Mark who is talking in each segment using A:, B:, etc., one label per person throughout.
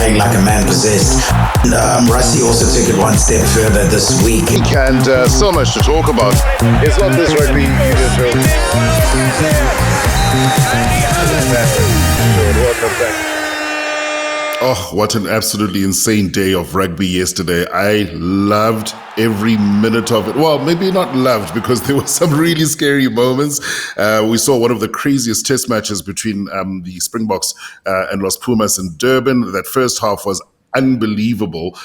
A: playing like a man possessed. Rusty also took it one step further this week.
B: And so much to talk about. It's not this rugby union drill. Welcome back.
C: Oh, what an absolutely insane day of rugby yesterday. I loved every minute of it. Well, maybe not loved, because there were some really scary moments. We saw one of the craziest test matches between the Springboks and Los Pumas in Durban. That first half was unbelievable.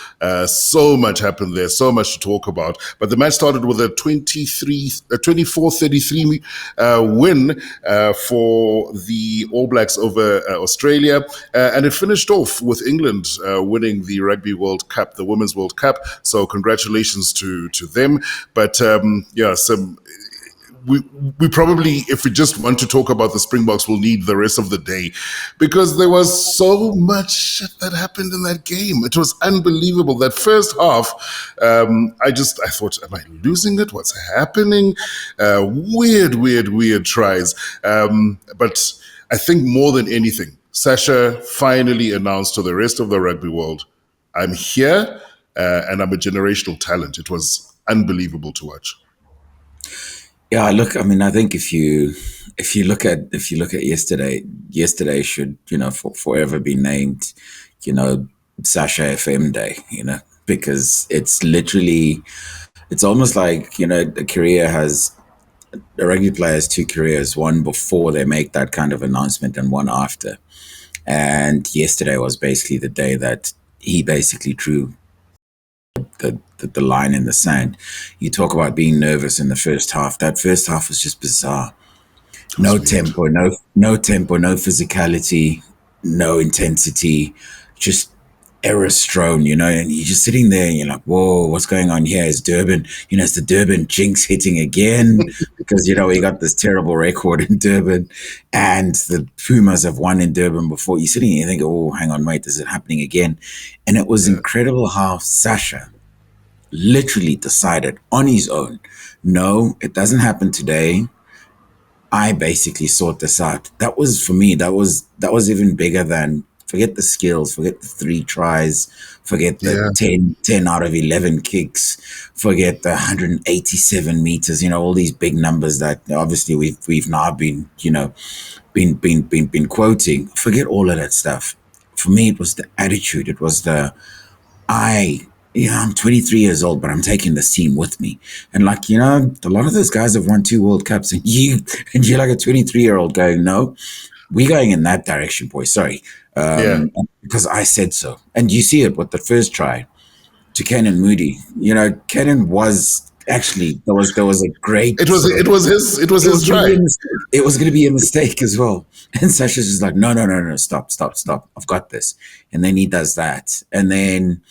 C: So much happened there, so much to talk about. But the match started with a 24-33 win for the All Blacks over Australia. And it finished off with England winning the Rugby World Cup, the Women's World Cup. So congratulations to them. But we probably, if we just want to talk about the Springboks, will need the rest of the day, because there was so much shit that happened in that game. It was unbelievable. That first half, I thought, am I losing it? What's happening? Weird tries. But I think more than anything, Sasha finally announced to the rest of the rugby world, I'm here and I'm a generational talent. It was unbelievable to watch.
D: Yeah, look, I mean, I think if you look at yesterday should, forever be named, Sacha FM Day, because it's almost like, a rugby player has two careers, one before they make that kind of announcement and one after. And yesterday was basically the day that he basically drew the line in the sand. You talk about being nervous in the first half. That first half was just bizarre. No tempo, no physicality, no intensity, just errors strewn, and you're just sitting there and you're like, whoa, what's going on here? Is Durban, it's the Durban jinx hitting again, because, we got this terrible record in Durban and the Pumas have won in Durban before. You're sitting here and you think, oh, hang on, wait, is it happening again? And it was incredible how Sasha literally decided on his own, no, it doesn't happen today. I basically sort this out. That was, for me, that was even bigger than, forget the skills, forget the 3 tries, forget the 10 out of 11 kicks, forget the 187 meters, all these big numbers that obviously we've now been quoting. Forget all of that stuff. For me, it was the attitude. It was I'm 23 years old, but I'm taking this team with me. And a lot of those guys have won 2 World Cups, and you're like a 23-year-old going, no, we're going in that direction, boy. Sorry. Because I said so. And you see it with the first try to Kenan Moody. Kenan was actually, there was a great. It was his try. It was going to be a mistake as well. And Sasha's just like, no, stop. I've got this. And then he does that. And then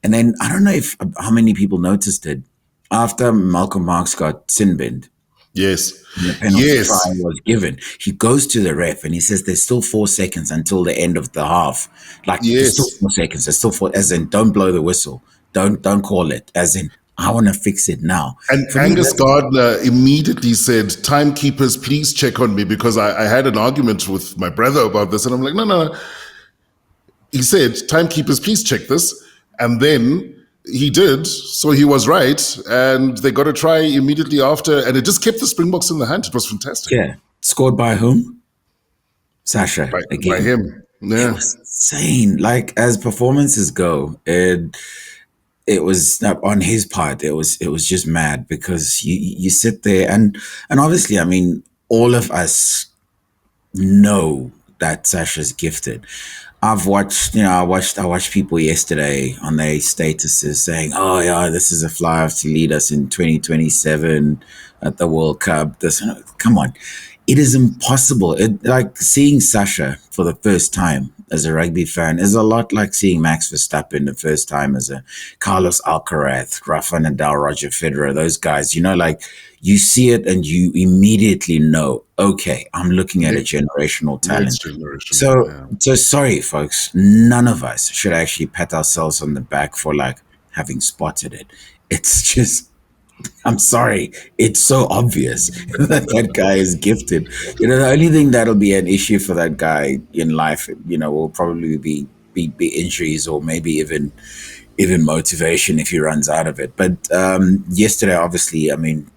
D: I don't know how many people noticed it after Malcolm Marx got sin binned.
C: Yes.
D: The penalty try was given. He goes to the ref and he says, there's still 4 seconds until the end of the half. There's still 4 seconds. There's still 4, as in, don't blow the whistle. Don't call it. As in, I want to fix it now.
C: And Angus Gardner immediately said, timekeepers, please check on me, because I had an argument with my brother about this. And I'm like, no. He said, timekeepers, please check this. And then he did, so he was right, and they got a try immediately after, and it just kept the Springboks in the hand. It was fantastic.
D: Yeah. Scored by whom? Sasha.
C: By him. Yeah.
D: It was insane. As performances go, it was on his part, it was just mad, because you sit there and obviously, I mean, all of us know that Sasha's gifted. I watched people yesterday on their statuses saying, oh yeah, this is a fly-off to lead us in 2027 at the World Cup. Come on. It is impossible. Seeing Sasha for the first time as a rugby fan is a lot like seeing Max Verstappen the first time as a Carlos Alcaraz, Rafa Nadal, Roger Federer, those guys, you see it and you immediately know, okay, I'm looking at a generational talent. So sorry, folks, none of us should actually pat ourselves on the back for having spotted it. It's just, I'm sorry, it's so obvious that guy is gifted. The only thing that'll be an issue for that guy in life, will probably be be injuries or maybe even motivation if he runs out of it. But yesterday, obviously, I mean,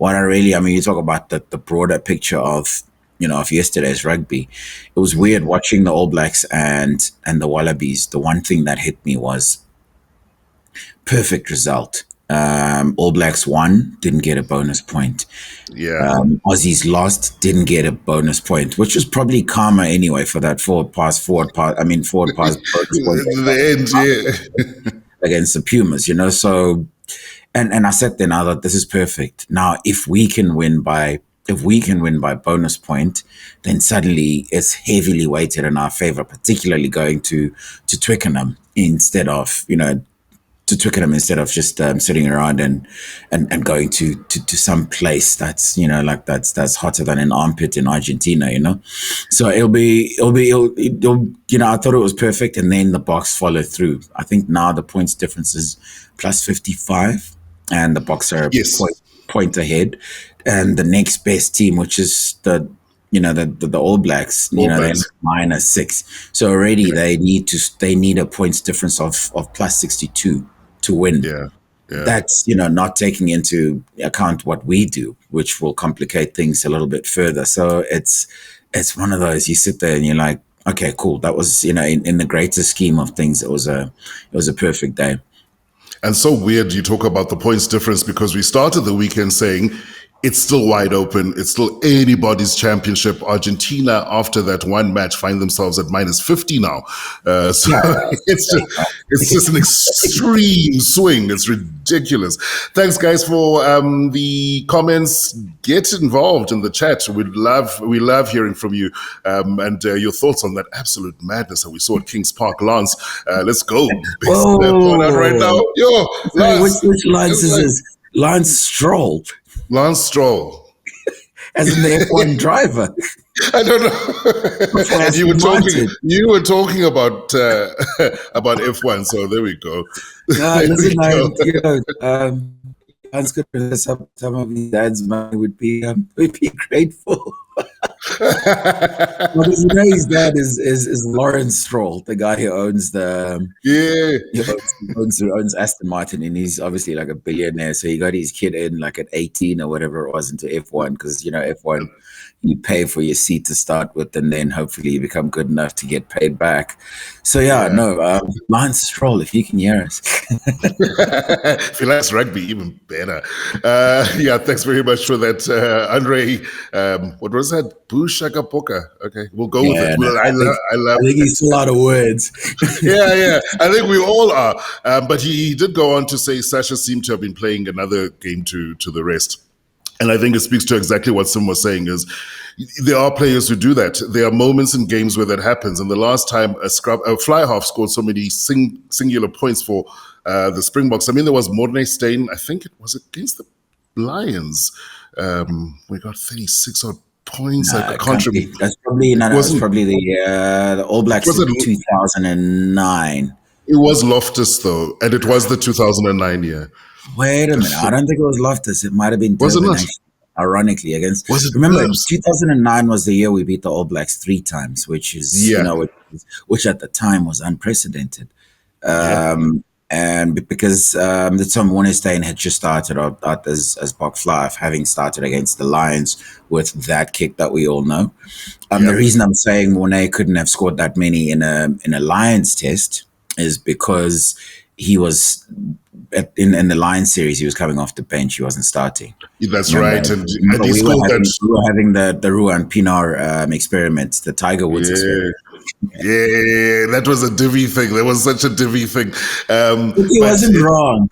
D: you talk about the broader picture of, of yesterday's rugby. It was weird watching the All Blacks and the Wallabies. The one thing that hit me was perfect result. All Blacks won, didn't get a bonus point.
C: Yeah.
D: Aussies lost, didn't get a bonus point, which was probably karma anyway for that forward pass bonus point
C: the end, yeah.
D: against the Pumas, So, and I said then, I thought this is perfect. Now, if we can win by bonus point, then suddenly it's heavily weighted in our favor, particularly going to Twickenham instead of instead of just sitting around and going to some place that's that's hotter than an armpit in Argentina, So I thought it was perfect, and then the Boks followed through. I think now the points difference is plus 55, and the Boks are point ahead, and the next best team, which is the All Blacks, they're -6. So already they need a points difference of plus 62 to win.
C: Yeah.
D: That's, not taking into account what we do, which will complicate things a little bit further. So it's one of those, you sit there and you're like, okay, cool. That was, in the greater scheme of things, it was a perfect day.
C: And so weird you talk about the points difference, because we started the weekend saying it's still wide open. It's still anybody's championship. Argentina, after that one match, find themselves at -50 now. It's just an extreme swing. It's ridiculous. Thanks, guys, for the comments. Get involved in the chat. We love hearing from you and your thoughts on that absolute madness that we saw at Kings Park. Lance, let's go. Best one out right now. Yo, Lance,
D: which Lance is this? Lance Stroll.
C: Lance Stroll.
D: As in the F1 driver.
C: I don't know. And you were talking about F1, so there we go.
D: Lance could have some of his dad's money would be grateful. Well, his dad is Lawrence Stroll, the guy who owns owns Aston Martin, and he's obviously like a billionaire. So he got his kid in like at 18 or whatever it was into F1, because F1 you pay for your seat to start with, and then hopefully you become good enough to get paid back. So Lance Stroll, if you can hear us.
C: If he likes rugby, even better. Thanks very much for that, Andre. What was that? Bushaka Poka. Okay, we'll go with it. I
D: think he's still out of words.
C: Yeah. I think we all are. But he did go on to say Sasha seemed to have been playing another game to the rest. And I think it speaks to exactly what Sim was saying, is there are players who do that. There are moments in games where that happens. And the last time a fly half scored so many singular points for the Springboks, I mean, there was Morne Steyn, I think it was against the Lions. We got 36 odd points. I can't remember.
D: That's probably the All Blacks in 2009.
C: It was Loftus, though, and it was the 2009 year.
D: Wait a minute. I don't think it was Loftus. It might have been Durban, ironically, against. Remember, 2009 was the year we beat the All Blacks 3 times, which is which at the time was unprecedented. And because the Tom Mornestein had just started out as Boks Live, having started against the Lions with that kick that we all know. The reason I'm saying Mornay couldn't have scored that many in a Lions test is because he was in the Lions series, he was coming off the bench. He wasn't starting.
C: That's right. And
D: we were having the Ruan Pinar experiment, the Tiger Woods experiment.
C: Yeah, that was a divvy thing. That was such a divvy thing.
D: He wasn't wrong.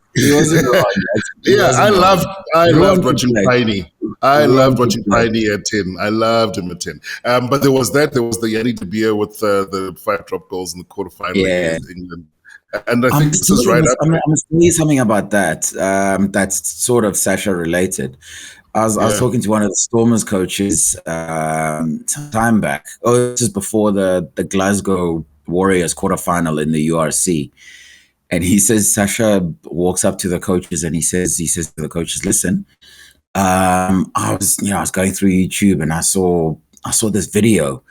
C: I loved watching Tiny. I loved watching Tiny at 10. I loved him at 10. But there was the Yannick De Beer with the 5 drop goals in the quarterfinal against England. And I think this is right up.
D: I'm going to tell you something about that. That's sort of Sasha related. I was talking to one of the Stormers coaches some time back. This is before the Glasgow Warriors quarterfinal in the URC. And he says, Sasha walks up to the coaches and he says to the coaches, listen, I was going through YouTube and I saw this video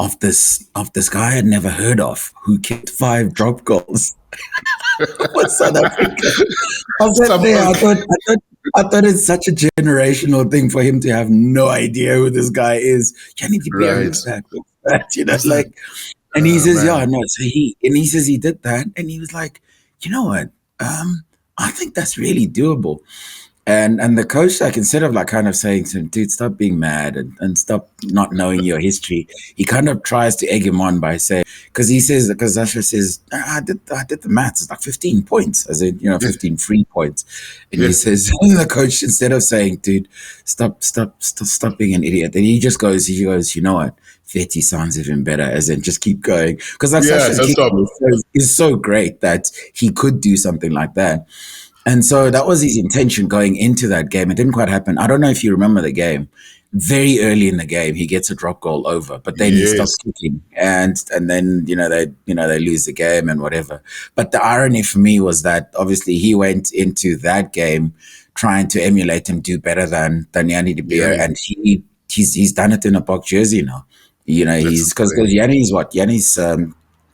D: of this guy I'd never heard of who kicked 5 drop goals for South Africa. I was like, there, I thought it's such a generational thing for him to have no idea who this guy is. Can he be that? You know, like, and he says, yeah, no. So he says he did that, and he was like, you know what? I think that's really doable. And the coach, like, instead of like kind of saying to him, dude, stop being mad and stop not knowing your history, he kind of tries to egg him on by saying, because Sasha says, I did the maths, it's like 15 points, as in, 15 free points. And he says, the coach, instead of saying, dude, stop being an idiot, then he goes, you know what? 30 sounds even better, as in just keep going. Because like Sasha's kick is so great that he could do something like that. And so that was his intention going into that game. It didn't quite happen. I don't know if you remember the game. Very early in the game, he gets a drop goal over, but then he stops kicking, and then they lose the game and whatever. But the irony for me was that obviously he went into that game trying to emulate and do better than Yanni de Beer, and he's done it in a Boks jersey now. He's because Yanni's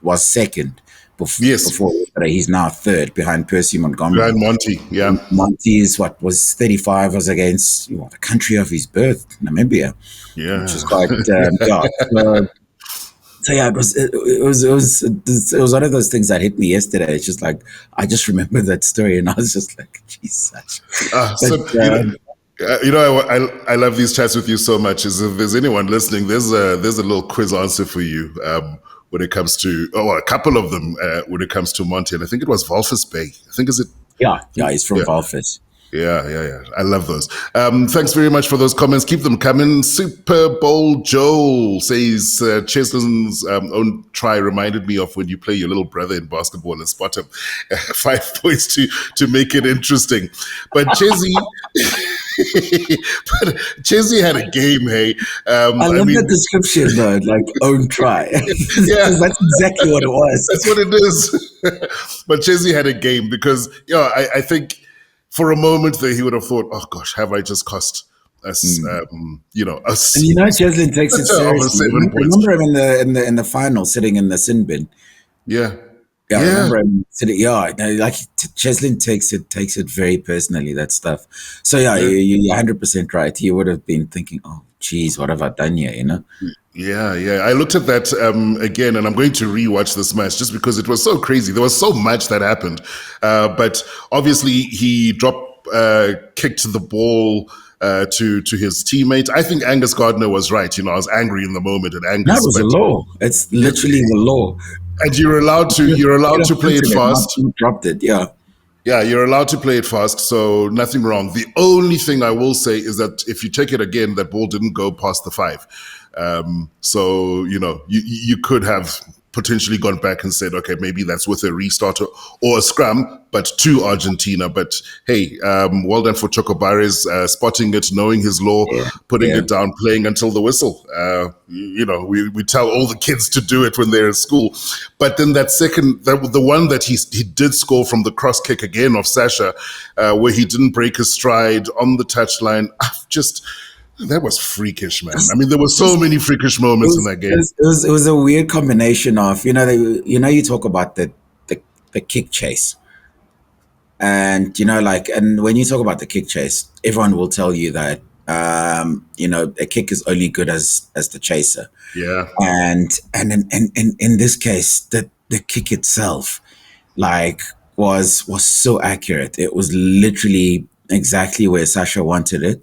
D: was second. Before he's now third behind Percy Montgomery.
C: Behind Monty, yeah.
D: Monty is was 35, was against the country of his birth, Namibia.
C: Yeah.
D: Which is quite, So yeah, it was one of those things that hit me yesterday. It's just like, I just remember that story and I was just like, geez,
C: I love these chats with you so much. Is if there's anyone listening, there's a little quiz answer for you. When it comes to, a couple of them when it comes to Monty, and I think it was Walvis Bay. Is it?
D: Yeah, he's from Walvis.
C: Yeah. I love those. Thanks very much for those comments. Keep them coming. Super Bowl Joel says, Cheslin's own try reminded me of when you play your little brother in basketball and spot him. 5 points to make it interesting. But Chesy had a game, hey.
D: I love the description, though, like own try. That's exactly what it was.
C: That's what it is. But Chesy had a game because, I think for a moment there he would have thought, oh gosh, have I just cost us, us.
D: And Cheslin takes it seriously. Remember him in the final sitting in the sin bin.
C: Yeah.
D: Yeah, I remember him sitting. Like Cheslin takes it very personally, that stuff. So you're 100% right. He would have been thinking, "Oh, geez, what have I done here?"
C: Yeah. I looked at that again, and I'm going to rewatch this match just because it was so crazy. There was so much that happened, but obviously he kicked the ball to his teammate. I think Angus Gardner was right. I was angry in the moment, and Angus.
D: That was the law. It's literally the law.
C: And you're allowed to play it fast.
D: You dropped it, yeah.
C: Yeah, you're allowed to play it fast, so nothing wrong. The only thing I will say is that if you take it again, that ball didn't go past the 5. So, you could have potentially gone back and said, okay, maybe that's with a restart or a scrum, but to Argentina. But hey, well done for Chocobares spotting it, knowing his law, putting it down, playing until the whistle. We tell all the kids to do it when they're at school. But then that second, the one that he did score from the cross kick again of Sasha, where he didn't break his stride on the touchline, that was freakish, man. I mean, there were so many freakish moments in that game.
D: It was a weird combination of, you talk about the kick chase. And, and when you talk about the kick chase, everyone will tell you that, a kick is only good as the chaser.
C: Yeah.
D: And in this case, the kick itself, was so accurate. It was literally exactly where Sasha wanted it.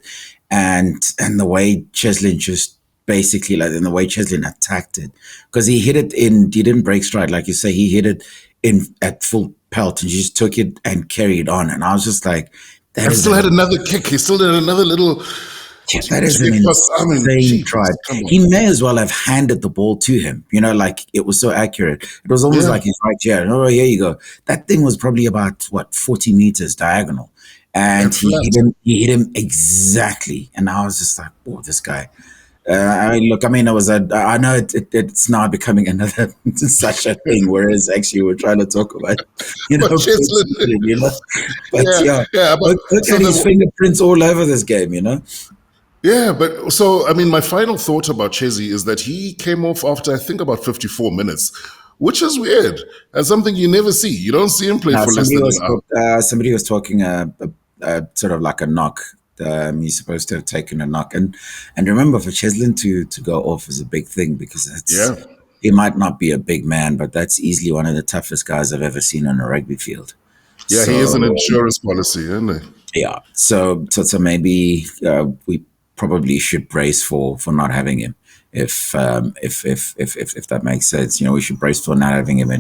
D: And the way Cheslin just basically, and the way Cheslin attacked it, because he didn't break stride. Like you say, he hit it at full pelt and just took it and carried on. And I was just like,
C: had another kick. He still did another little.
D: Yeah, that is an insane try. He may as well have handed the ball to him. It was so accurate. It was almost like he's right here. Oh, here you go. That thing was probably about 40 meters diagonal. And he hit him exactly. And I was just like, oh, this guy. I know it's now becoming another such a thing, whereas actually we're trying to talk about, But look at his fingerprints all over this game,
C: Yeah, but so I mean, my final thought about Chesy is that he came off after I think about 54 minutes, which is weird and something you never see. You don't see him play
D: Now,
C: for less than an hour.
D: somebody was talking sort of like a knock. He's supposed to have taken a knock, and remember, for Cheslin to go off is a big thing because
C: Yeah,
D: he might not be a big man, but that's easily one of the toughest guys I've ever seen on a rugby field.
C: yeah, he is an
D: So
C: insurance policy, isn't he?
D: yeah, so maybe we probably should brace for not having him. If that makes sense, we should brace for not having him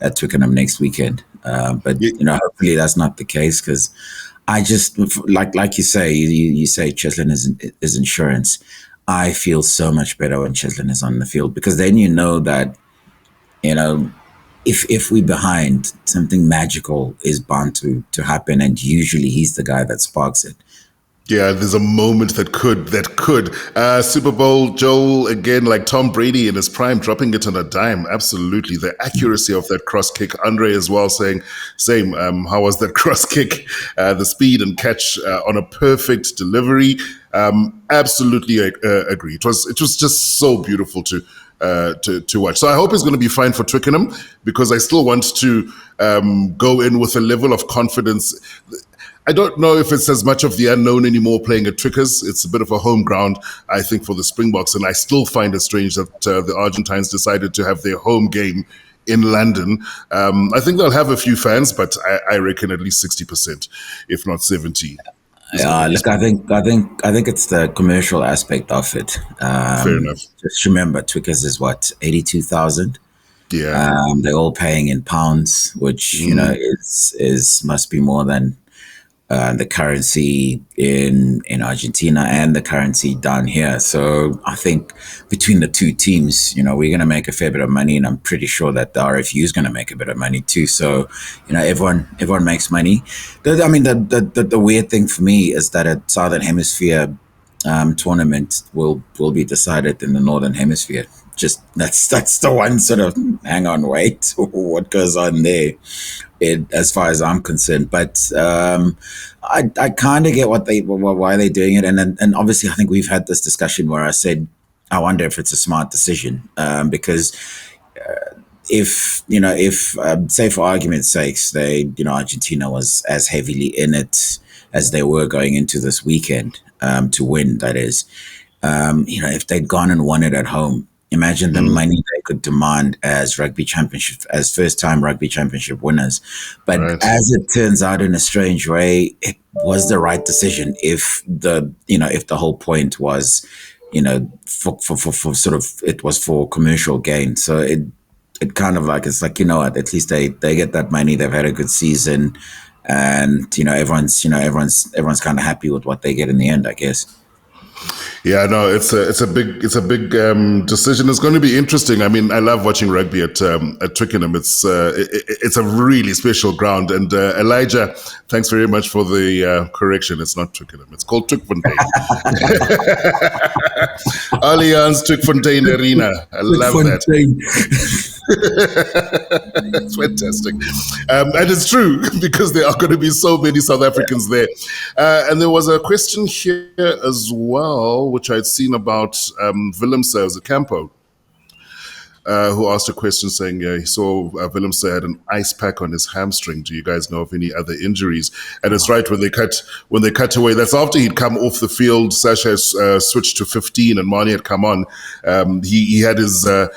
D: at Twickenham next weekend. But
C: Yeah,
D: hopefully that's not the case because I just like you say, you say Cheslin is insurance. I feel so much better when Cheslin is on the field because then you know that you know if we're behind, something magical is bound to happen, and usually he's the guy that sparks it.
C: yeah, there's a moment that could. Super Bowl, Joel, again, like Tom Brady in his prime, dropping it on a dime. Absolutely. The accuracy of that cross kick. Andre as well saying, same, how was that cross kick? The speed and catch on a perfect delivery. Absolutely agree. It was just so beautiful to watch. So I hope he's going to be fine for Twickenham because I still want to go in with a level of confidence. I don't know if it's as much of the unknown anymore playing at Twickers. It's a bit of a home ground, I think, for the Springboks. And I still find it strange that the Argentines decided to have their home game in London. I think they'll have a few fans, but I reckon at least 60%, if not 70.
D: Look, I think it's the commercial aspect of it.
C: Fair enough.
D: Just remember, Twickers is what 82,000.
C: Yeah.
D: They're all paying in pounds, which is must be more than the currency in Argentina and the currency down here. So I think between the two teams, we're going to make a fair bit of money, and I'm pretty sure that the RFU is going to make a bit of money too. So everyone makes money. The weird thing for me is that a Southern Hemisphere tournament will be decided in the Northern Hemisphere. Just that's the one sort of hang on, wait, what goes on there, as far as I'm concerned. But I kind of get why they're doing it, and obviously I think we've had this discussion where I said I wonder if it's a smart decision because if say for argument's sakes Argentina was as heavily in it as they were going into this weekend to win, that is, if they'd gone and won it at home. Imagine the money they could demand as first-time Rugby Championship winners. But
C: Right.
D: as it turns out, in a strange way, it was the right decision. If the whole point was, for sort of, it was for commercial gain. So it kind of like, it's like, what, at least they get that money. They've had a good season, and everyone's kind of happy with what they get in the end, I guess.
C: Yeah, no, it's a big decision. It's going to be interesting. I mean, I love watching rugby at Twickenham. It's a really special ground. And Elijah, thanks very much for the correction. It's not Twickenham. It's called Twickenham. Allianz Twickenham Arena. I love that. It's fantastic. And it's true because there are going to be so many South Africans there. And there was a question here as well, which I'd seen about Willemse as a campo, who asked a question saying he saw Willemse had an ice pack on his hamstring. Do you guys know of any other injuries? And it's right, when they cut away, that's after he'd come off the field. Sasha switched to 15 and Mani had come on. He had his... an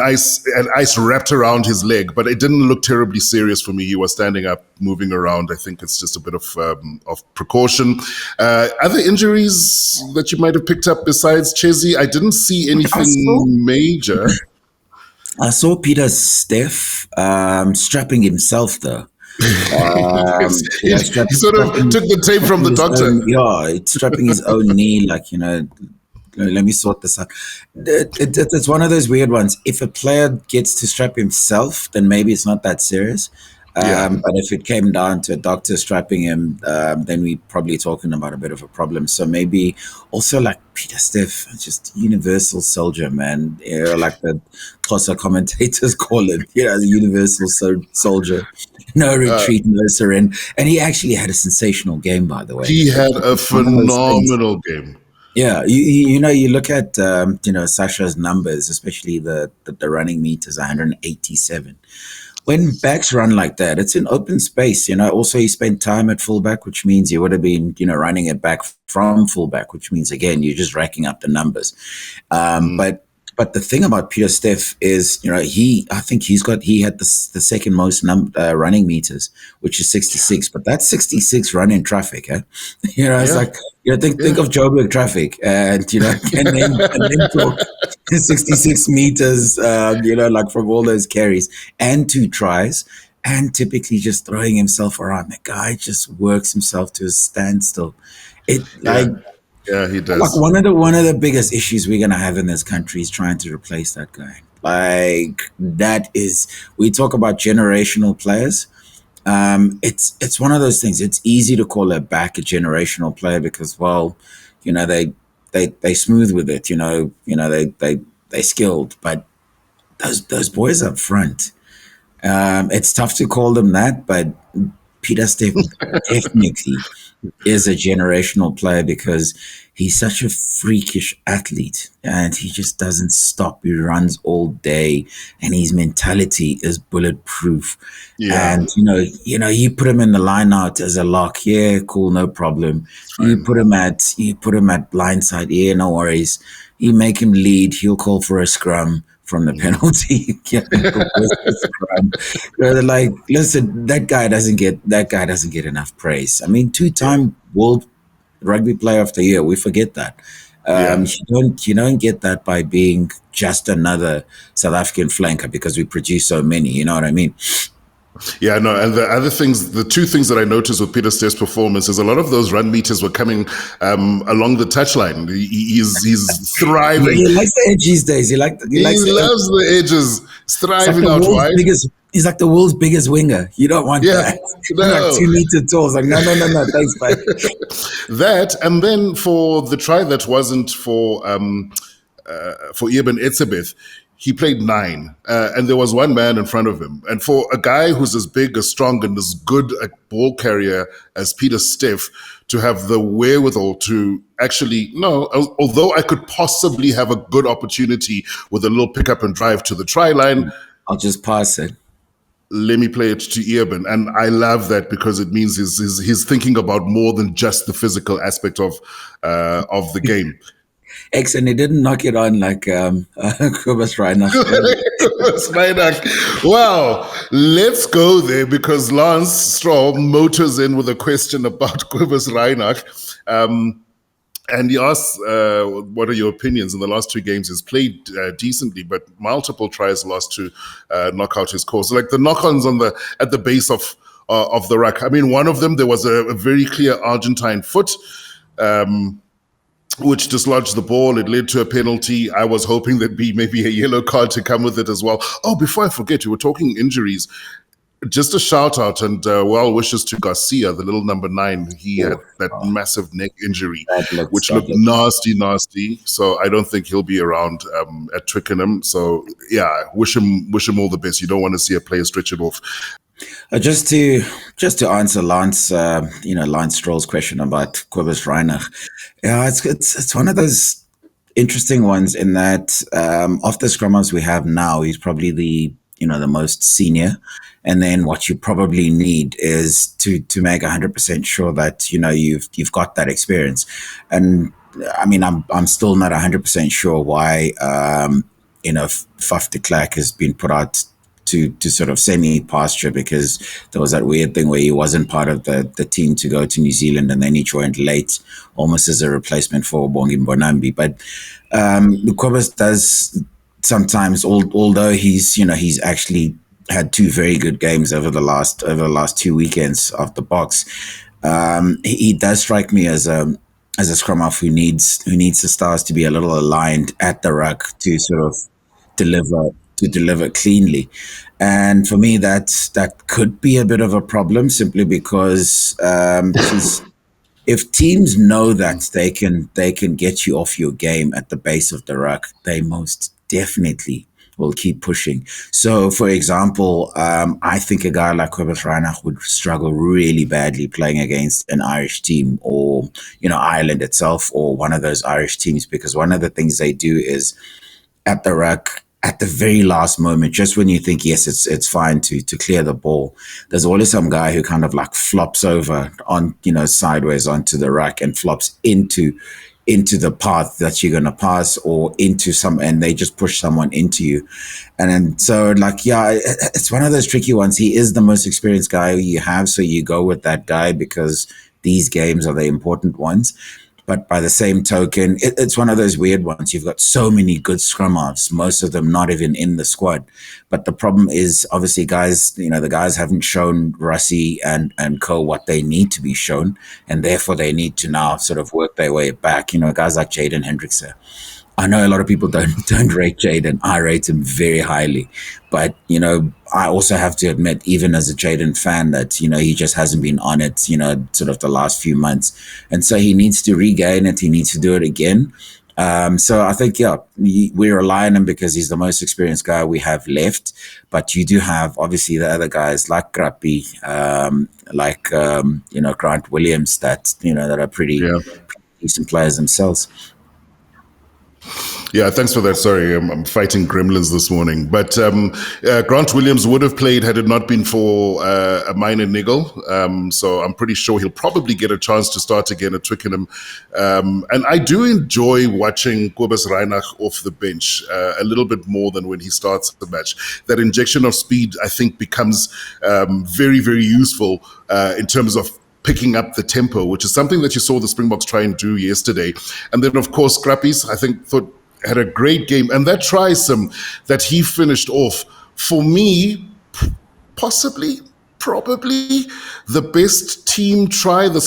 C: ice wrapped around his leg, but it didn't look terribly serious for me. He was standing up, moving around. I think it's just a bit of precaution. Other injuries that you might have picked up besides Chesy? I didn't see anything major.
D: I saw Pieter-Steph strapping himself though.
C: He sort of took the tape from the doctor.
D: Strapping his own knee, like, let me sort this out. It's one of those weird ones. If a player gets to strap himself, then maybe it's not that serious. But if it came down to a doctor strapping him, then we're probably talking about a bit of a problem. So maybe also like Pieter-Steph, just universal soldier, man. Like the Xhosa commentators call it, the universal soldier. no retreat, no surrender. And he actually had a sensational game, by the way.
C: He had a
D: It's one of those things.
C: phenomenal game.
D: Yeah, you know, you look at Sasha's numbers, especially the running meters, 187. When backs run like that, it's in open space. Also he spent time at fullback, which means he would have been, running it back from fullback, which means again you're just racking up the numbers. But the thing about Pieter-Steph is, I think he had the second most running meters, which is 66. But that's 66 run in traffic, eh? It's like think of Joburg traffic, and and then talk 66 meters, like from all those carries and 2 tries, and typically just throwing himself around. The guy just works himself to a standstill.
C: Yeah, he does.
D: Like one of the biggest issues we're gonna have in this country is trying to replace that guy. Like that is, we talk about generational players. It's one of those things. It's easy to call a back a generational player because, well, they smooth with it. They skilled, but those boys up front, it's tough to call them that. But Pieter-Steph definitely is a generational player because he's such a freakish athlete and he just doesn't stop. He runs all day and his mentality is bulletproof. Yeah. And, you put him in the line out as a lock. Yeah, cool. No problem. You put him at blindside. Yeah, no worries. You make him lead. He'll call for a scrum from the penalty. They're like, listen, that guy doesn't get enough praise. I mean, 2-time World Rugby Player of the Year. We forget that. You don't get that by being just another South African flanker because we produce so many. You know what I mean?
C: Yeah, no, and the 2 things that I noticed with Pieter-Steph's performance is a lot of those run meters were coming along the touchline. He's thriving.
D: He likes the edge these days. He loves
C: the edges. He's thriving out wide.
D: He's like the world's biggest winger. You don't want that.
C: No.
D: Like 2 meter tall. It's like, no, thanks, bye.
C: That, and then for the try that wasn't for Eben Etzebeth, he played 9, and there was one man in front of him. And for a guy who's as big, as strong, and as good a ball carrier as Pieter-Steph to have the wherewithal to actually, although I could possibly have a good opportunity with a little pick up and drive to the try line,
D: I'll just pass it.
C: Let me play it to Eben. And I love that because it means he's thinking about more than just the physical aspect of the game.
D: And he didn't knock it on like Kobus Reinach.
C: Well, let's go there because Lance Stroll motors in with a question about Kobus Reinach. And he asks, what are your opinions? In the last 2 games, he's played decently, but multiple tries lost to knock out his course. Like the knock-ons at the base of the ruck. I mean, one of them, there was a very clear Argentine foot, which dislodged the ball. It led to a penalty. I was hoping there'd be maybe a yellow card to come with it as well. Oh, before I forget, we were talking injuries. Just a shout out and well wishes to Garcia, the little number 9. He had that massive neck injury, which looked nasty. So I don't think he'll be around at Twickenham. So yeah, wish him all the best. You don't want to see a player stretch it off.
D: Just to answer Lance, Lance Stroll's question about Kobus Reinach. Yeah, it's one of those interesting ones in that of the scrum-halves we have now, he's probably the most senior. And then what you probably need is to make 100% sure that you've got that experience. And I mean, I'm still not 100% sure why Faf de Klerk has been put out to sort of semi-pasture because there was that weird thing where he wasn't part of the team to go to New Zealand and then he joined late, almost as a replacement for Bongi Mbonambi. But Kobus does sometimes, although he's actually had 2 very good games over the last 2 weekends of the Boks. He does strike me as a scrum-half who needs the stars to be a little aligned at the ruck to sort of deliver cleanly. And for me, that could be a bit of a problem simply because if teams know that they can get you off your game at the base of the ruck, they most definitely will keep pushing. So, for example, I think a guy like Kobus Reinach would struggle really badly playing against an Irish team, or Ireland itself, or one of those Irish teams, because one of the things they do is at the ruck, at the very last moment, just when you think, yes, it's fine to clear the ball, there's always some guy who kind of like flops over on, sideways onto the ruck and flops into the path that you're going to pass, or into and they just push someone into you. And then, so it's one of those tricky ones. He is the most experienced guy you have, so you go with that guy because these games are the important ones. But by the same token, it's one of those weird ones. You've got so many good scrum-halves, most of them not even in the squad. But the problem is, obviously, guys, the guys haven't shown Rassie and Co what they need to be shown, and therefore they need to now sort of work their way back. Guys like Jaden Hendrickse. I know a lot of people don't rate Jaden. I rate him very highly. But, I also have to admit, even as a Jaden fan, that, he just hasn't been on it, sort of the last few months. And so he needs to regain it. He needs to do it again. So I think, we rely on him because he's the most experienced guy we have left. But you do have, obviously, the other guys like Krappy, Grant Williams, that are pretty decent players themselves.
C: Yeah, thanks for that. Sorry, I'm fighting gremlins this morning. But Grant Williams would have played had it not been for a minor niggle. So I'm pretty sure he'll probably get a chance to start again at Twickenham. And I do enjoy watching Kobus Reinach off the bench a little bit more than when he starts the match. That injection of speed, I think, becomes very, very useful in terms of picking up the tempo, which is something that you saw the Springboks try and do yesterday. And then, of course, Krappies, I think, had a great game. And that try-some that he finished off, for me, probably the best team try the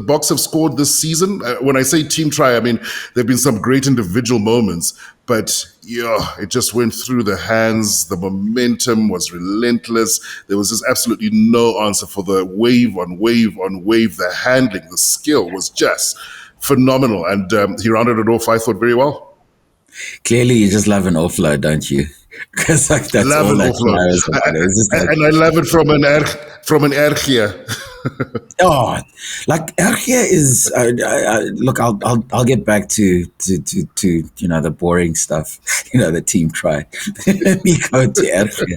C: Boks have scored this season. When I say team try, I mean, there have been some great individual moments, but it just went through the hands. The momentum was relentless. There was just absolutely no answer for the wave on wave on wave. The handling, the skill was just phenomenal. And he rounded it off, I thought, very well.
D: Clearly, you just love an offload, don't you? Because that's
C: love
D: all
C: an offload. And I love it from an Ergia.
D: Oh, like Ergia is. Look, I'll get back to the boring stuff. The team try. We go to Ergia.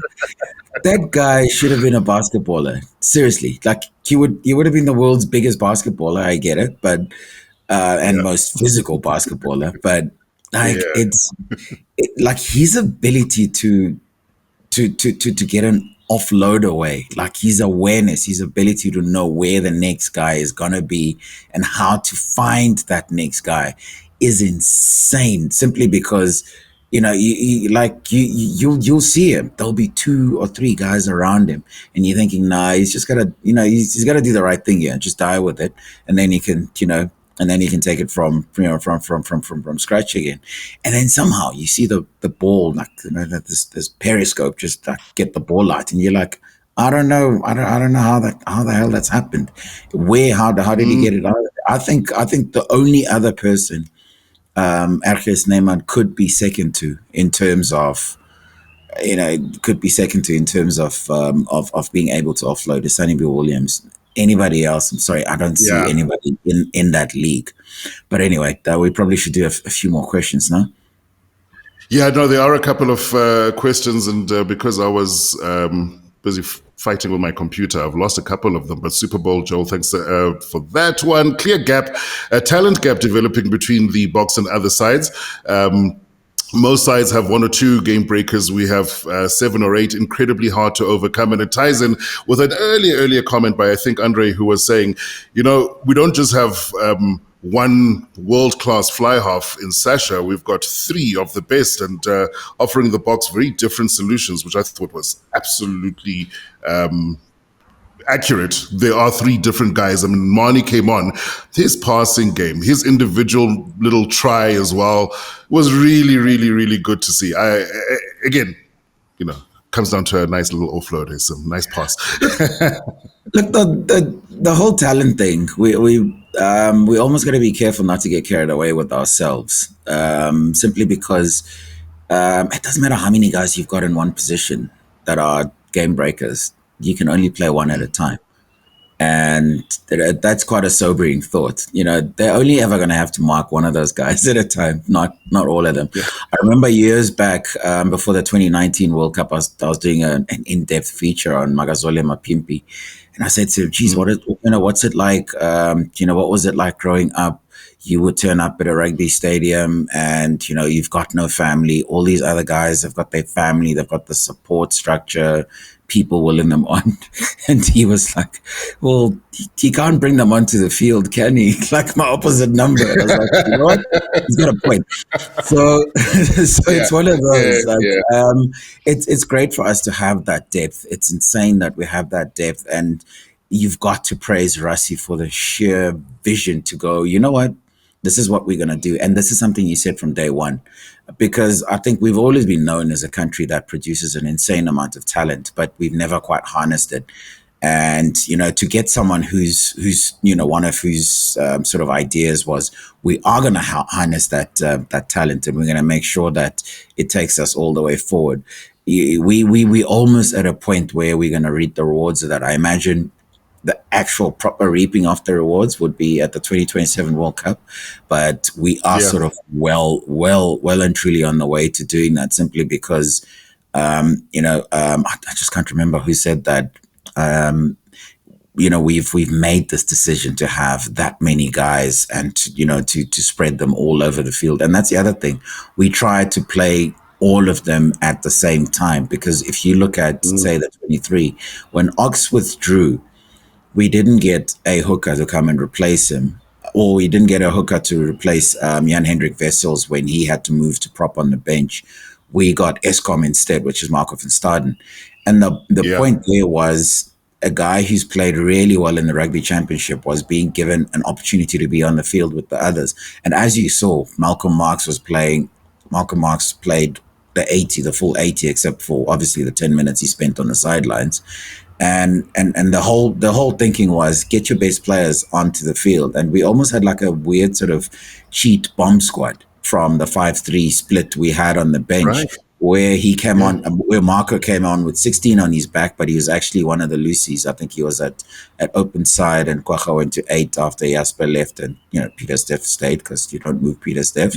D: That guy should have been a basketballer. Seriously, like he would have been the world's biggest basketballer. I get it, but most physical basketballer, but. It's like his ability to get an offload away, like his awareness, his ability to know where the next guy is gonna be and how to find that next guy is insane. Simply because you'll see him. There'll be 2 or 3 guys around him, and you're thinking, nah, he's just gotta he's gotta do the right thing here, just die with it, and then he can and then you can take it from scratch again. And then somehow you see the ball, like this periscope, just like get the ball out, and you're like, I don't know how the hell that's happened. How did he get it out? I think the only other person Erges Neyman could be second to in terms of being able to offload is Sonny Bill Williams. Anybody else, I'm sorry, I don't see anybody in that league. But anyway, we probably should do a few more questions now.
C: Yeah, no, there are a couple of questions, and because I was busy fighting with my computer, I've lost a couple of them. But Super Bowl, Joel, thanks for that one. Clear gap, a talent gap developing between the Boks and other sides. Most sides have 1 or 2 game breakers. We have 7 or 8, incredibly hard to overcome. And it ties in with an earlier comment by, I think, Andre, who was saying, we don't just have one world-class fly half in Sasha. We've got 3 of the best, and offering the Boks very different solutions, which I thought was absolutely accurate. There are 3 different guys. I mean, Mani came on. His passing game, his individual little try as well was really, really, really good to see. Comes down to a nice little offload. It's a nice pass.
D: Look, the whole talent thing, we almost got to be careful not to get carried away with ourselves, simply because it doesn't matter how many guys you've got in one position that are game breakers. You can only play one at a time. And that's quite a sobering thought. They're only ever going to have to mark one of those guys at a time, not all of them. Yeah. I remember years back, before the 2019 World Cup, I was doing an in-depth feature on Magazole Mapimpi. And I said to him, geez, what's it like? What was it like growing up? You would turn up at a rugby stadium and, you've got no family. All these other guys have got their family. They've got the support structure, people willing them on. And he was like, well, he can't bring them onto the field, can he? Like my opposite number. I was like, you know what? He's got a point. So it's one of those. It's great for us to have that depth. It's insane that we have that depth. And you've got to praise Rassie for the sheer vision to go, you know what? This is what we're going to do. And this is something you said from day one, because I think we've always been known as a country that produces an insane amount of talent, but we've never quite harnessed it. And, to get someone who's one of whose sort of ideas was, we are going to harness that talent, and we're going to make sure that it takes us all the way forward. We almost at a point where we're going to reap the rewards of that. I imagine the actual proper reaping of the rewards would be at the 2027 World Cup, but we are sort of well and truly on the way to doing that, simply because, I just can't remember who said that. We've made this decision to have that many guys and to spread them all over the field. And that's the other thing. We try to play all of them at the same time, because if you look at, say, the 23, when Ox withdrew, we didn't get a hooker to come and replace him, or we didn't get a hooker to replace Jan-Hendrik Wessels when he had to move to prop on the bench. We got Eskom instead, which is Marco van Staden. And the point there was a guy who's played really well in the Rugby Championship was being given an opportunity to be on the field with the others. And as you saw, Marx played the full 80, except for obviously the 10 minutes he spent on the sidelines. And the whole thinking was, get your best players onto the field. And we almost had like a weird sort of cheat bomb squad from the 5-3 split we had on the bench, where he came on, where Marco came on with 16 on his back, but he was actually one of the loosies. I think he was at open side, and Kwacha went to 8 after Jasper left, and Pieter-Steph stayed, because you don't move Pieter-Steph.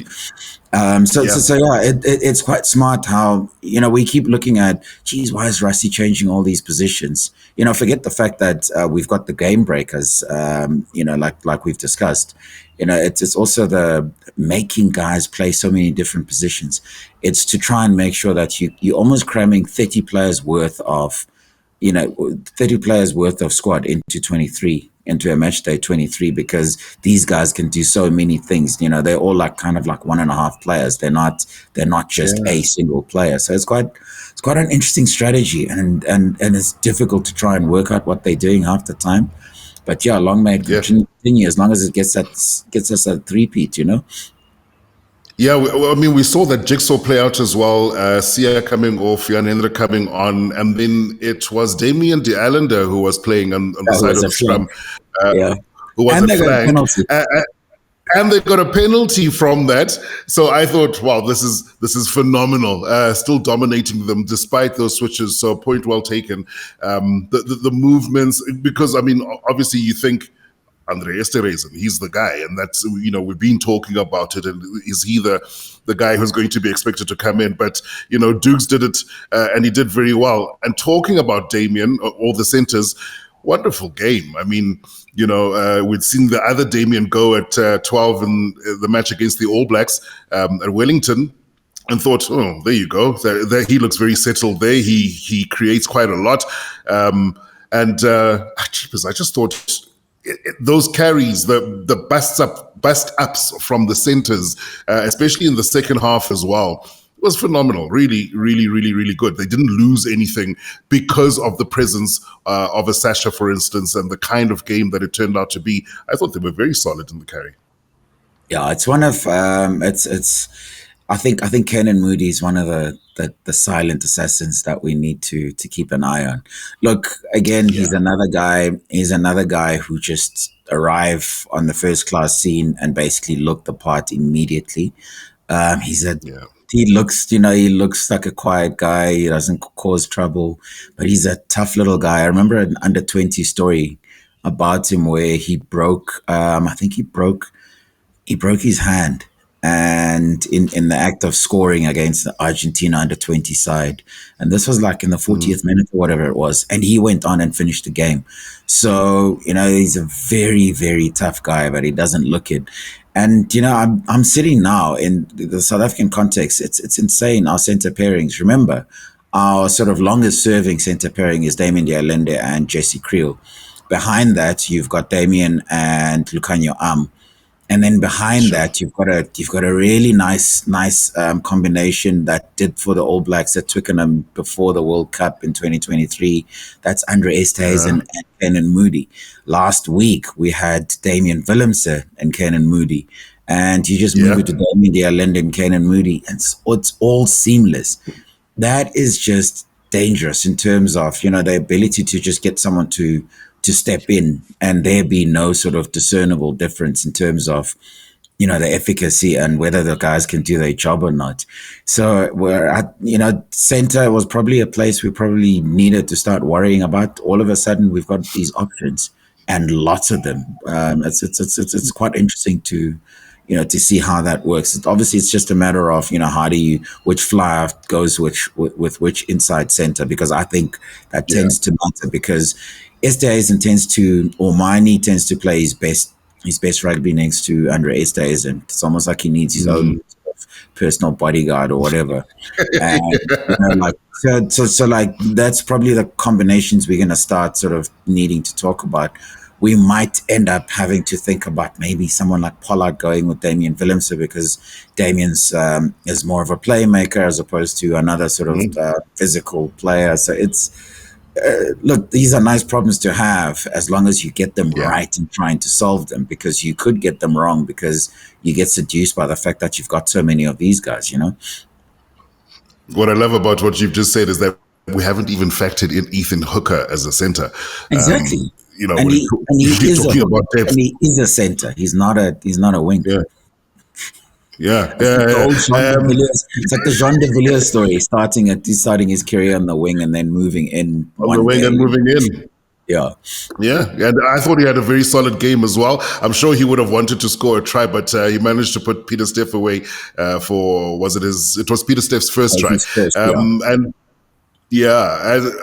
D: It's quite smart how we keep looking at, geez, why is Rassie changing all these positions? Forget the fact that we've got the game breakers, like we've discussed. It's also the making guys play so many different positions. It's to try and make sure that you're almost cramming 30 players worth of squad into 23, into a match day 23, because these guys can do so many things. They're all like kind of like 1.5 players. They're not just a single player. So it's quite an interesting strategy, and it's difficult to try and work out what they're doing half the time. But long may it continue, as long as it gets us a three-peat,
C: Yeah, we saw that jigsaw play out as well. Sia coming off, Jan Hendrik coming on, and then it was Damien de Allender who was playing on the side of the scrum, who was a flag. And they got a penalty from that. So I thought, wow, this is phenomenal. Still dominating them despite those switches. So point well taken. The movements, because obviously you think Andre Esterhazy, he's the guy, and that's we've been talking about it. And is he the guy who's going to be expected to come in? But Dukes did it, and he did very well. And talking about Damien, all the centers. Wonderful game. We'd seen the other Damien go at 12 in the match against the All Blacks at Wellington, and thought, oh, there you go. There he looks very settled there. He creates quite a lot. I just thought those carries, the bust ups from the centers, especially in the second half as well, was phenomenal. Really, really, really, really good. They didn't lose anything because of the presence of a Sasha, for instance, and the kind of game that it turned out to be. I thought they were very solid in the carry.
D: Yeah, it's one of I think Kenan Moody is one of the silent assassins that we need to keep an eye on. Look, again, he's another guy who just arrived on the first class scene and basically looked the part immediately. He's a he looks, he looks like a quiet guy. He doesn't cause trouble, but he's a tough little guy. I remember an under 20 story about him where he broke, I think he broke his hand and in the act of scoring against the Argentina under 20 side. And this was like in the 40th minute or whatever it was. And he went on and finished the game. So, he's a very, very tough guy, but he doesn't look it. And, I'm sitting now in the South African context. It's insane. Our center pairings. Remember, our sort of longest serving center pairing is Damien Dialende and Jesse Creel. Behind that, you've got Damien and Lucanio Am. And then behind that, you've got a really nice combination that did for the All Blacks at Twickenham before the World Cup in 2023. That's Andre Esterhuizen and Kenan Moody. Last week we had Damian Willemse and Kenan Moody, and you just move it to Damien Dialende and Kenan Moody, and it's all seamless. That is just dangerous in terms of the ability to just get someone to step in and there be no sort of discernible difference in terms of, the efficacy and whether the guys can do their job or not. So we're at, center was probably a place we probably needed to start worrying about. All of a sudden we've got these options and lots of them. It's quite interesting to see how that works. Obviously, it's just a matter of, which flyer goes with which inside center, because I think that tends to matter, because Esterhuizen Manie tends to play his best rugby next to Andre Esterhuizen. It's almost like he needs his own personal bodyguard or whatever. And, so that's probably the combinations we're going to start sort of needing to talk about. We might end up having to think about maybe someone like Pollard going with Damien Willemse, because Damien's is more of a playmaker as opposed to another sort of physical player. So it's look, these are nice problems to have as long as you get them right and trying to solve them, because you could get them wrong because you get seduced by the fact that you've got so many of these guys,
C: What I love about what you've just said is that we haven't even factored in Ethan Hooker as a center.
D: Exactly.
C: And he
D: is a center. He's not a wing. It's like the Jean de Villiers story, starting his career on the wing and then moving in. Yeah.
C: And I thought he had a very solid game as well. I'm sure he would have wanted to score a try, but he managed to put Pieter-Steph away it was Pieter-Steph's first try. And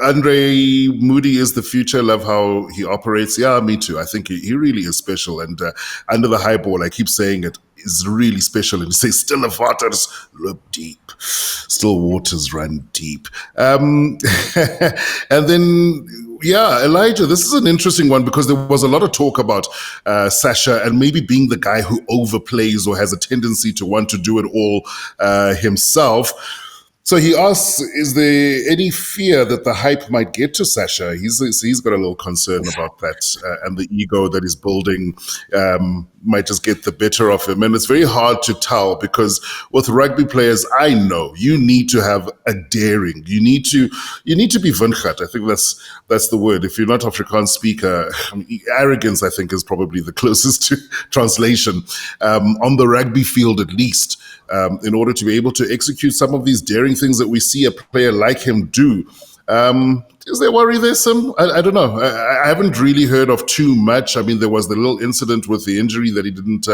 C: Andre Moody is the future. Love how he operates. Yeah, me too. I think he really is special. And under the high ball, I keep saying it, is really special. And you say, still waters look deep. Still waters run deep. And then, Elijah, this is an interesting one, because there was a lot of talk about Sasha and maybe being the guy who overplays or has a tendency to want to do it all himself. So he asks, is there any fear that the hype might get to Sasha? He's got a little concern about that, and the ego that he's building might just get the better of him. And it's very hard to tell, because with rugby players, I know you need to have a daring. You need to be windgat. I think that's the word. If you're not Afrikaans speaker, arrogance, I think, is probably the closest to translation on the rugby field, at least. In order to be able to execute some of these daring things that we see a player like him do. Is there worry there, Sim? I don't know. I haven't really heard of too much. I mean, there was the little incident with the injury that he didn't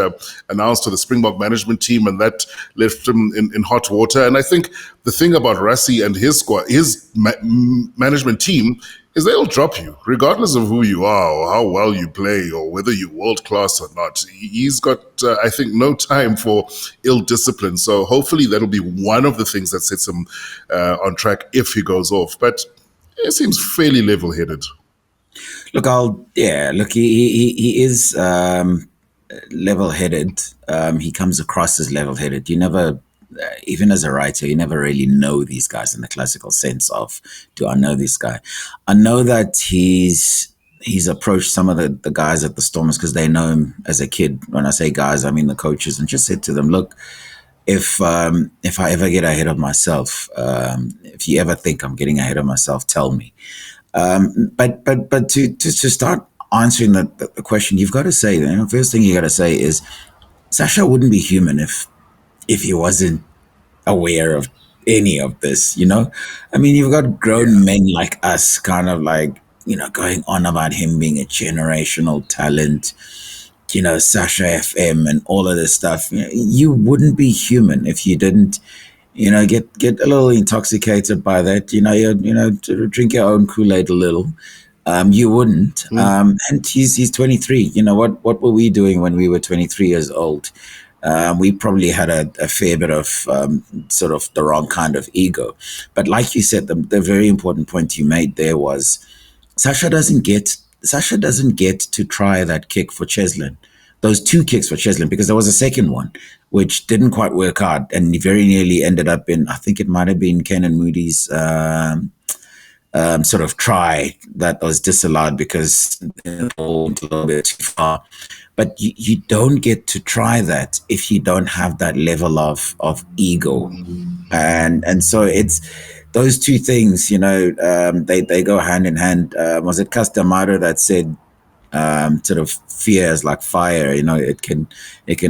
C: announce to the Springbok management team, and that left him in hot water. And I think the thing about Rassie and his squad, his management team, is they'll drop you, regardless of who you are or how well you play or whether you're world-class or not. He's got, I think, no time for ill discipline. So hopefully that'll be one of the things that sets him on track if he goes off. But it seems fairly level-headed.
D: He is level-headed. He comes across as level-headed. You never... even as a writer, you never really know these guys in the classical sense of, do I know this guy? I know that he's approached some of the guys at the Stormers because they know him as a kid. When I say guys, I mean the coaches, and just said to them, look, if I ever get ahead of myself, if you ever think I'm getting ahead of myself, tell me. But to start answering the question, you've got to say, first thing you got to say is, Sasha wouldn't be human if he wasn't aware of any of this, you know? I mean, you've got grown men like us kind of like, going on about him being a generational talent, Sasha FM and all of this stuff. You wouldn't be human if you didn't, get a little intoxicated by that. To drink your own Kool-Aid a little. You wouldn't. And he's 23. What were we doing when we were 23 years old? We probably had a fair bit of sort of the wrong kind of ego. But like you said, the very important point you made there was Sasha doesn't get to try that kick for Cheslin. Those two kicks for Cheslin, because there was a second one which didn't quite work out and he very nearly ended up in, I think it might have been Kenan Moody's sort of try that was disallowed because it went a little bit too far. But you don't get to try that if you don't have that level of ego. And so it's those two things, they go hand in hand. Was it Castamaro that said sort of fear is like fire, it can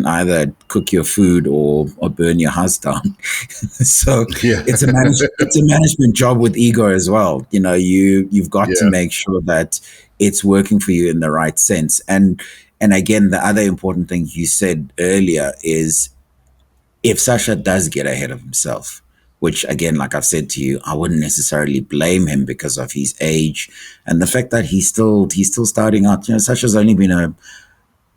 D: either cook your food or burn your house down. So it's a management job with ego as well. You've got to make sure that it's working for you in the right sense. And again, the other important thing you said earlier is if Sasha does get ahead of himself, which again, like I've said to you, I wouldn't necessarily blame him because of his age and the fact that he's still starting out. Sasha's only been a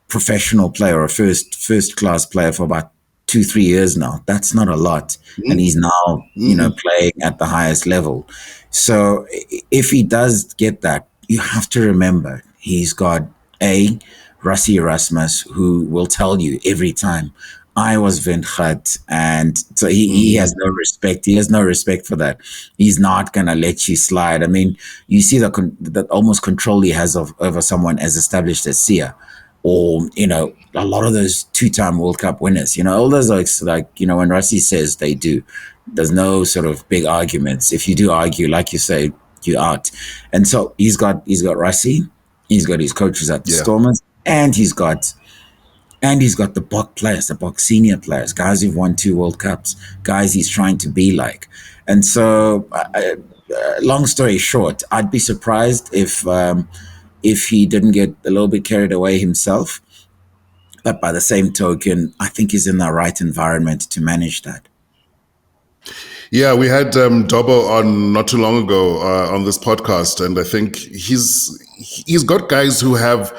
D: professional player or a first class player for about 2-3 years now. That's not a lot. And he's now, playing at the highest level. So if he does get that, you have to remember he's got Rassie Erasmus, who will tell you every time, I was Vindgat, and so he has no respect. He has no respect for that. He's not going to let you slide. I mean, you see that almost control he has over someone as established as Sia, or, a lot of those 2-time World Cup winners, all those like when Rassie says they do, there's no sort of big arguments. If you do argue, like you say, you're out. And so he's got Rassie, he's got his coaches at the Stormers, and he's got the Boks players, the Boks senior players, guys who've won 2 World Cups, guys he's trying to be like. And so, long story short, I'd be surprised if he didn't get a little bit carried away himself. But by the same token, I think he's in the right environment to manage that.
C: Yeah, we had Dobbo on not too long ago on this podcast, and I think he's got guys who have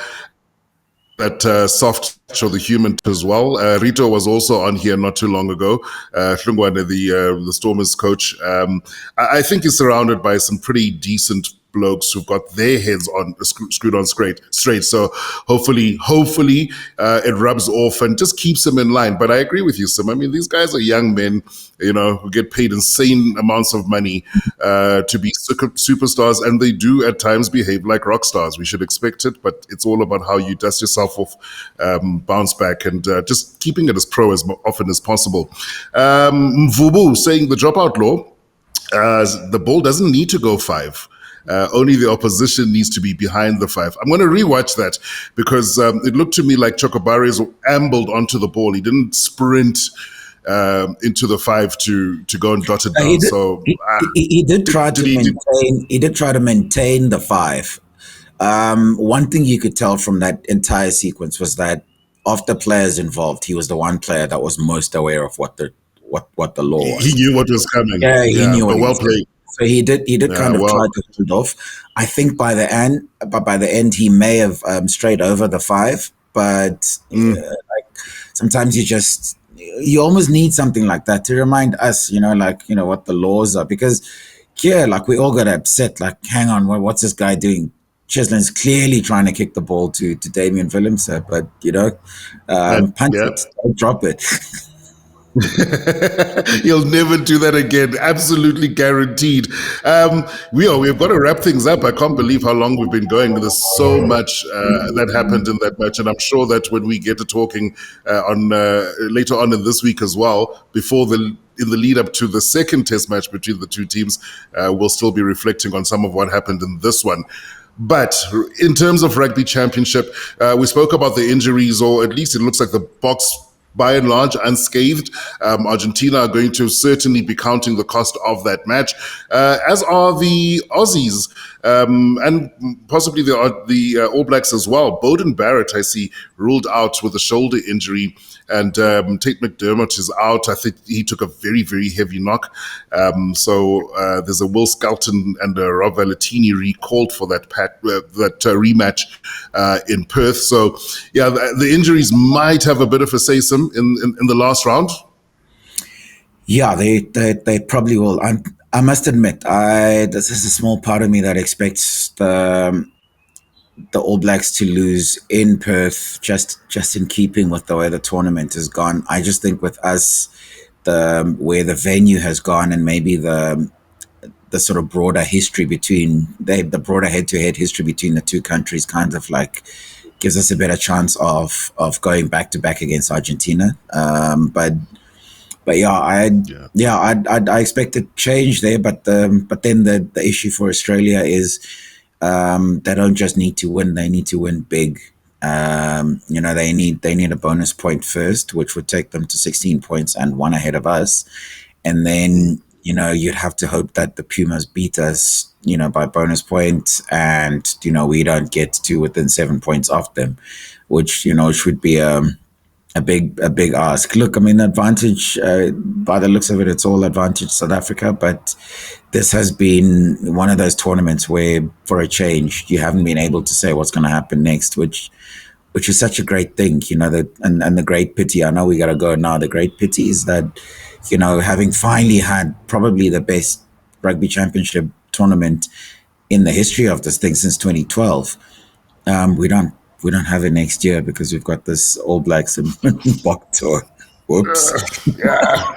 C: that soft touch of the human as well. Rito was also on here not too long ago. Hlungwane, the Stormers coach. I think he's surrounded by some pretty decent blokes who've got their heads on screwed on straight. So hopefully it rubs off and just keeps them in line. But I agree with you, Sim. I mean, these guys are young men, who get paid insane amounts of money to be superstars, and they do at times behave like rock stars. We should expect it, but it's all about how you dust yourself off, bounce back, and just keeping it as pro as often as possible. Mvubu saying the dropout law, the ball doesn't need to go 5. Only the opposition needs to be behind the 5. I'm going to rewatch that because it looked to me like Chokobares ambled onto the ball. He didn't sprint into the 5 to go and dot it down.
D: He did try to maintain the 5. One thing you could tell from that entire sequence was that of the players involved, he was the one player that was most aware of what the law was.
C: He knew what was coming.
D: Yeah, he knew.
C: But well played.
D: So he did kind of try to hold off. I think by the end he may have strayed over the 5, but like sometimes you almost need something like that to remind us, what the laws are, because like we all got upset, like, hang on, what's this guy doing? Cheslin's clearly trying to kick the ball to Damian Willemse, but punch it, don't drop it.
C: He'll never do that again. Absolutely guaranteed. We've got to wrap things up. I can't believe how long we've been going. There's so much that happened in that match, and I'm sure that when we get to talking on later on in this week as well, in the lead up to the second test match between the two teams, we'll still be reflecting on some of what happened in this one. But in terms of Rugby Championship, we spoke about the injuries, or at least it looks like the Boks by and large unscathed. Argentina are going to certainly be counting the cost of that match, as are the Aussies, and possibly the All Blacks as well. Bowden Barrett, I see, ruled out with a shoulder injury, and Tate McDermott is out. I think he took a very, very heavy knock. So there's a Will Skelton and a Rob Valentini recalled for that rematch in Perth. So, yeah, the injuries might have a bit of a say-some in the last round.
D: Yeah, they probably will. I must admit, this is a small part of me that expects the All Blacks to lose in Perth, just in keeping with the way the tournament has gone. I just think with us, where the venue has gone, and maybe the sort of broader history between the broader head-to-head history between the two countries, kind of like gives us a better chance of going back to back against Argentina. But yeah, I expected change there, but then the issue for Australia is they don't just need to win; they need to win big. They need a bonus point first, which would take them to 16 points and one ahead of us, and then you'd have to hope that the Pumas beat us, by bonus points, and we don't get to within 7 points of them, which would be a big ask. Look, I mean, advantage, by the looks of it, it's all advantage South Africa, but this has been one of those tournaments where, for a change, you haven't been able to say what's going to happen next, which is such a great thing, and the great pity, I know we got to go now, the great pity is that, having finally had probably the best rugby championship tournament in the history of this thing since 2012, we don't have it next year because we've got this All Blacks and Boks tour. Whoops.
C: Yeah.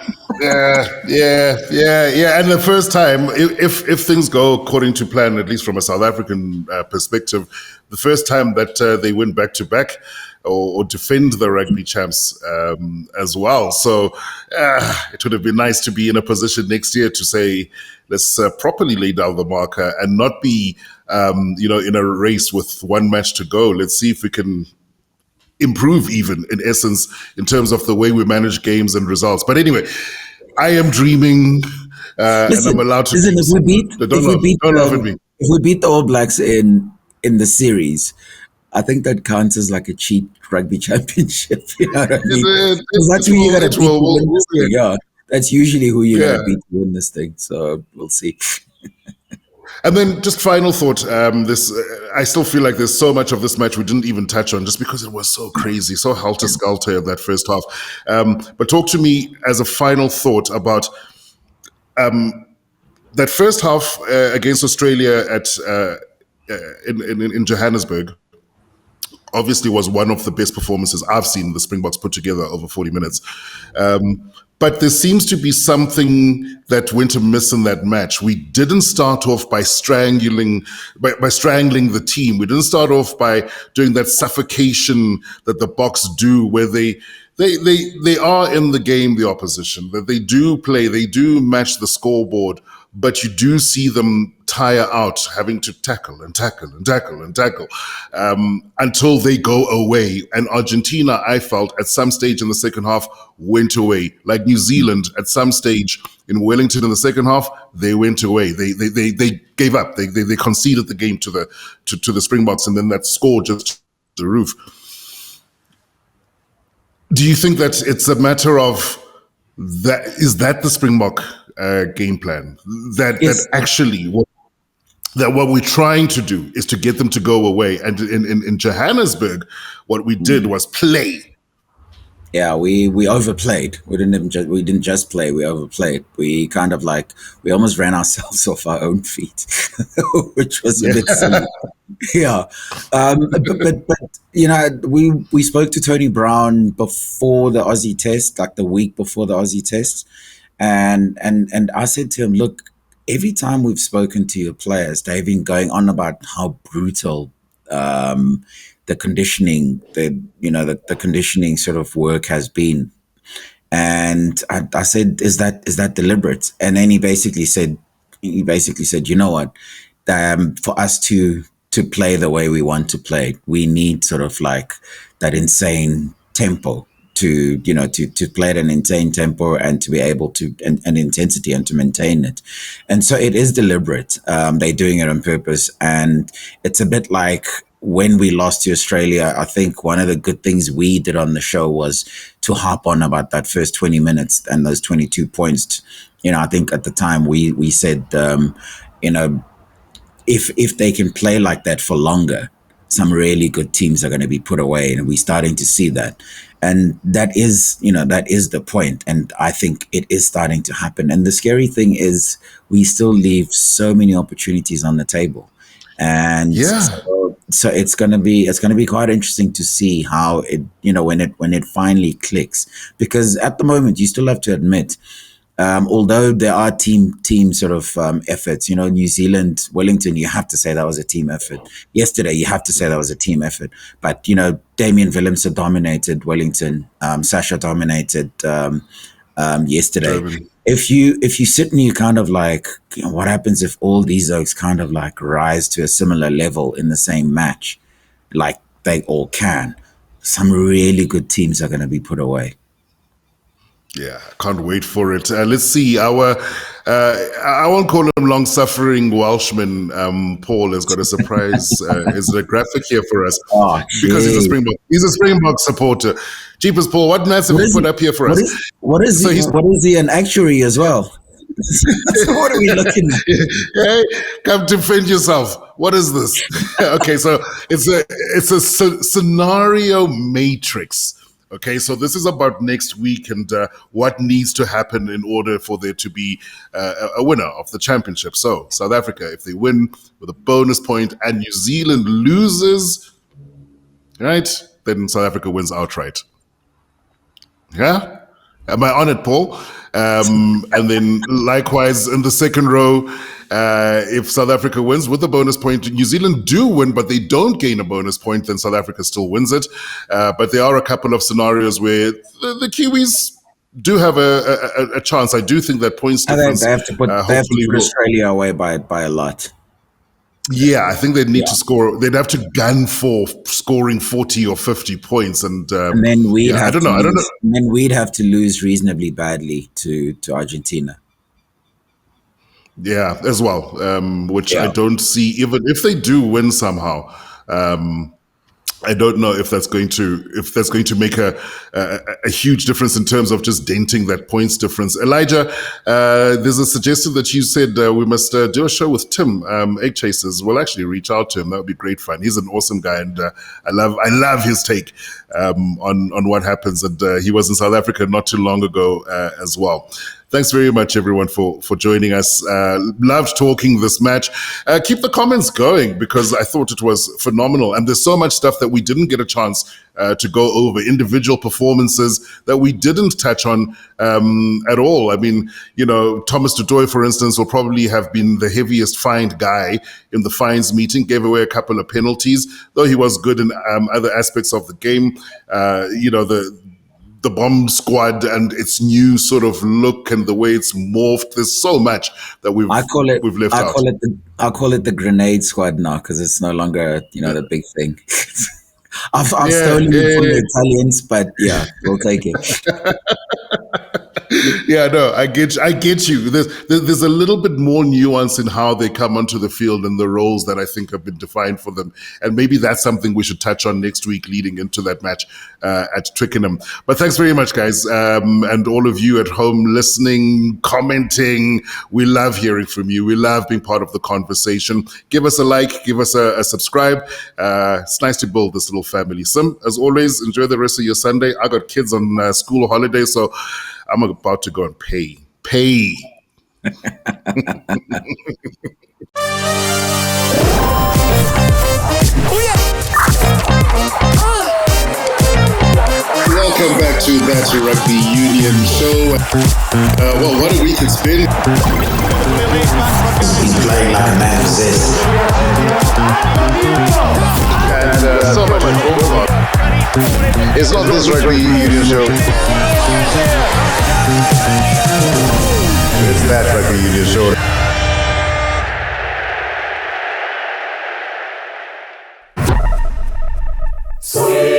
C: And the first time, if things go according to plan, at least from a South African perspective, the first time that they win back to back or defend the rugby champs as well. So it would have been nice to be in a position next year to say, let's properly lay down the marker and not be, in a race with one match to go. Let's see if we can improve even, in essence, in terms of the way we manage games and results. But anyway, I am dreaming, and I'm allowed to.
D: Listen, if we beat the All Blacks in the series, I think that counts as like a cheap rugby championship. You know what I mean? That's who you got to beat to win this thing. Yeah, that's usually who you got to beat to win this thing. So we'll see.
C: And then just final thought, I still feel like there's so much of this match we didn't even touch on just because it was so crazy, so helter-skelter in that first half. But talk to me as a final thought about that first half against Australia in Johannesburg. Obviously was one of the best performances I've seen the Springboks put together over 40 minutes. But there seems to be something that went amiss in that match. We didn't start off by strangling the team. We didn't start off by doing that suffocation that the Boks do, where they are in the game, the opposition, that they do play, they do match the scoreboard, but you do see them tire out, having to tackle until they go away. And Argentina, I felt, at some stage in the second half, went away. Like New Zealand, at some stage in Wellington in the second half, they went away. They gave up. They conceded the game to the Springboks, and then that score just the roof. Do you think that it's a matter of that? Is that the Springbok game plan? That actually what we're trying to do is to get them to go away. And in Johannesburg, what we did was play.
D: Yeah, we overplayed. We didn't just play. We overplayed. We kind of we almost ran ourselves off our own feet, which was a bit silly. Yeah, but we spoke to Tony Brown before the Aussie test, like the week before the Aussie test, and I said to him, look, every time we've spoken to your players, they've been going on about how brutal the conditioning, the conditioning sort of work has been. And I said, is that deliberate? And then he basically said, you know what, for us to play the way we want to play, we need sort of like that insane tempo to play at an insane tempo and to be able to and intensity and to maintain it. And so it is deliberate. They're doing it on purpose, and it's a bit like when we lost to Australia. I think one of the good things we did on the show was to harp on about that first 20 minutes and those 22 points. I think at the time we said, if they can play like that for longer, some really good teams are going to be put away, and we're starting to see that. And that is the point. And I think it is starting to happen. And the scary thing is we still leave so many opportunities on the table. And so it's going to be quite interesting to see how it, when it finally clicks, because at the moment you still have to admit, although there are team sort of efforts, New Zealand, Wellington, you have to say that was a team effort. Yesterday, you have to say that was a team effort. But, Damian Willemse dominated Wellington. Sasha dominated yesterday.
C: Durban.
D: If you sit and you kind of like, what happens if all these oaks kind of like rise to a similar level in the same match, like they all can? Some really good teams are going to be put away.
C: Yeah, can't wait for it. Let's see. I won't call him long-suffering Welshman. Paul has got a surprise. Is a graphic here for us because he's a Springbok. He's a Springbok supporter. Jeepers, Paul, what maths have you put up here for us?
D: What is he? An actuary as well? What are we looking at?
C: Hey, come defend yourself. What is this? Okay, so it's a scenario matrix. Okay, so this is about next week and what needs to happen in order for there to be a winner of the championship. So South Africa, if they win with a bonus point and New Zealand loses, right, then South Africa wins outright. Yeah? Am I on it, Paul? And then likewise in the second row, if South Africa wins with a bonus point, New Zealand do win, but they don't gain a bonus point, then South Africa still wins it. But there are a couple of scenarios where the Kiwis do have a chance. I do think that points difference.
D: They have to put Australia away by a lot.
C: Yeah, I think they'd need to score. They'd have to gun for scoring 40 or 50 points, and
D: then we'd have to lose reasonably badly to Argentina.
C: Yeah, as well, which I don't see. Even if they do win somehow, I don't know if that's going to make a huge difference in terms of just denting that points difference. Elijah, there's a suggestion that you said we must do a show with Tim, Egg Chasers. We'll actually reach out to him. That would be great fun. He's an awesome guy, and I love his take on what happens. And he was in South Africa not too long ago as well. Thanks very much, everyone, for joining us. Loved talking this match. Keep the comments going because I thought it was phenomenal. And there's so much stuff that we didn't get a chance to go over, individual performances that we didn't touch on at all. I mean, Thomas du Toit, for instance, will probably have been the heaviest fined guy in the fines meeting, gave away a couple of penalties, though he was good in other aspects of the game. The bomb squad and its new sort of look and the way it's morphed. There's so much that we've left out.
D: I call it the grenade squad now because it's no longer, the big thing. I've stolen it from the Italians, but yeah, we'll take it.
C: Yeah, no, I get you. There's a little bit more nuance in how they come onto the field and the roles that I think have been defined for them. And maybe that's something we should touch on next week leading into that match at Twickenham. But thanks very much, guys. And all of you at home listening, commenting. We love hearing from you. We love being part of the conversation. Give us a like, give us a subscribe. It's nice to build this little family. Sim, as always, enjoy the rest of your Sunday. I got kids on school holiday, so I'm about to go and pay. Welcome back to That's Your Rugby Union show. Well, what a week it's been.
A: He's playing like a man possessed.
B: And so much to talk about. It's not this Rugby Union show. It's that Rugby Union show.
E: Sweet.